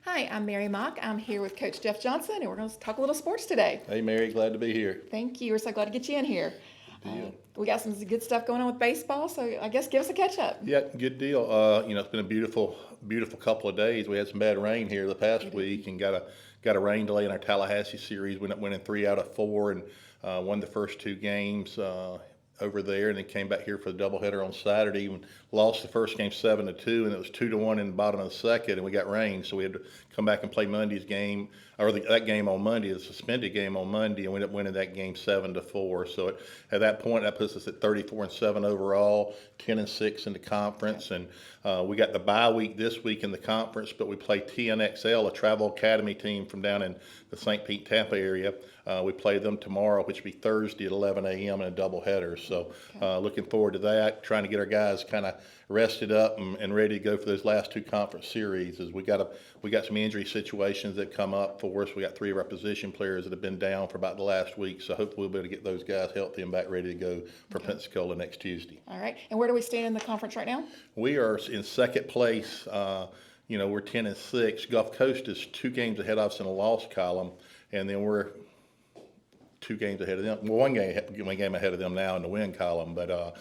Hi, I'm Mary Mock. I'm here with Coach Jeff Johnson, and we're going to talk a little sports today. Hey, Mary, glad to be here. Thank you. We're so glad to get you in here. Good deal. We got some good stuff going on with baseball, so I guess give us a catch up. Yeah, good deal. It's been a beautiful couple of days. We had some bad rain here the past week, and got a rain delay in our Tallahassee series. We ended up winning 3 out of 4, and won the first 2 games over there, and then came back here for the doubleheader on Saturday. And lost the first game 7-2, and it was 2-1 in the bottom of the second, and we got rain, so we had to come back and play Monday's game, or that game on Monday, the suspended game on Monday, and we ended up winning that game 7-4. So at that point, that puts us at 34-7 overall, 10-6 in the conference, and we got the bye week this week in the conference, but we play TNXL, a travel academy team from down in the St. Pete, Tampa area. We play them tomorrow, which will be Thursday at 11 a.m. in a doubleheader. So looking forward to that, trying to get our guys kind of rested up and ready to go for those last 2 conference series. As we got some injury situations that come up for us. We got 3 of our position players that have been down for about the last week. So hopefully we'll be able to get those guys healthy and back ready to go for Pensacola next Tuesday. All right. And where do we stand in the conference right now? We are in second place. We're 10-6. Gulf Coast is 2 games ahead of us in the loss column, and then we're 2 games ahead of them. Well, one game ahead of them now in the win column, but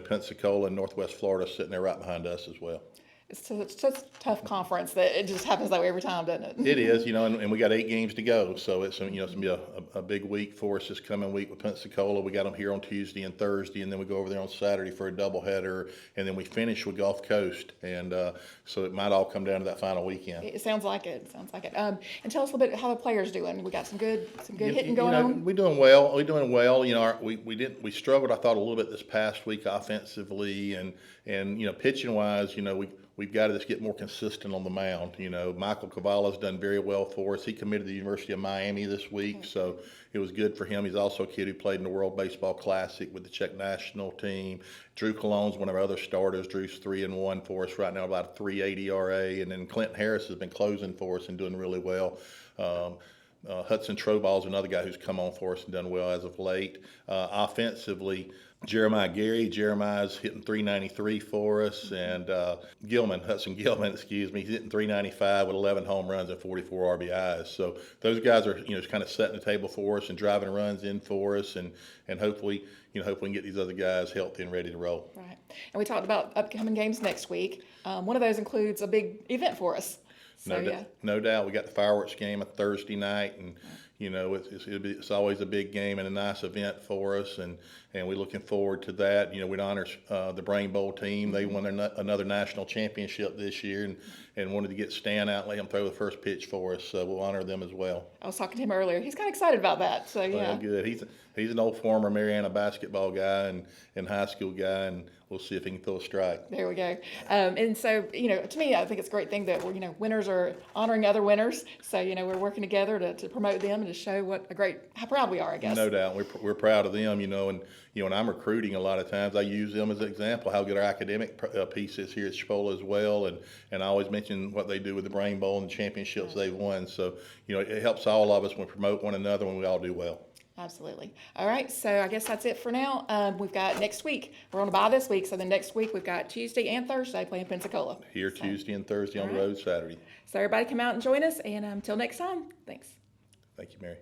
Pensacola and Northwest Florida sitting there right behind us as well. It's such a tough conference that it just happens that way every time, doesn't it? It is, and we got 8 games to go, so it's going to be a big week for us this coming week with Pensacola. We got them here on Tuesday and Thursday, and then we go over there on Saturday for a doubleheader, and then we finish with Gulf Coast, and so it might all come down to that final weekend. It sounds like it. And tell us a little bit how the players doing. We got some good hitting going on. We're doing well. We struggled, I thought, a little bit this past week offensively, and pitching wise, we've got to just get more consistent on the mound. Michael Cavala's done very well for us. He committed to the University of Miami this week, so it was good for him. He's also a kid who played in the World Baseball Classic with the Czech national team. Drew Cologne's one of our other starters. Drew's 3-1 for us right now, about a 3.80 ERA. And then Clinton Harris has been closing for us and doing really well. Hudson Troball's another guy who's come on for us and done well as of late. Offensively, Jeremiah's hitting 393 for us, and Hudson Gilman, he's hitting 395 with 11 home runs and 44 RBIs. So those guys are, kind of setting the table for us and driving runs in for us, and hopefully, hopefully we can get these other guys healthy and ready to roll. Right. And we talked about upcoming games next week. One of those includes a big event for us. So, no doubt. We got the fireworks game on Thursday night, and it's always a big game and a nice event for us, and we're looking forward to that. We'd honor the Brain Bowl team. They won another national championship this year, and wanted to get Stan out and let him throw the first pitch for us. So we'll honor them as well. I was talking to him earlier. He's kind of excited about that. So yeah. Well, good. He's an old former Mariana basketball guy and high school guy, and we'll see if he can throw a strike. There we go. And so, to me, I think it's a great thing that winners are honoring other winners. So, we're working together to promote them and to show how proud we are, I guess. No doubt. We're proud of them, and when I'm recruiting a lot of times, I use them as an example, how good our academic piece is here at Chipola as well. And I always mention what they do with the Brain Bowl and the championships they've won. So, it helps all of us when we promote one another when we all do well. Absolutely. All right, so I guess that's it for now. We've got next week. We're on a bye this week, so then next week we've got Tuesday and Thursday playing Pensacola. Here Tuesday and Thursday on the road Saturday. So everybody come out and join us, and until next time, thanks. Thank you, Mary.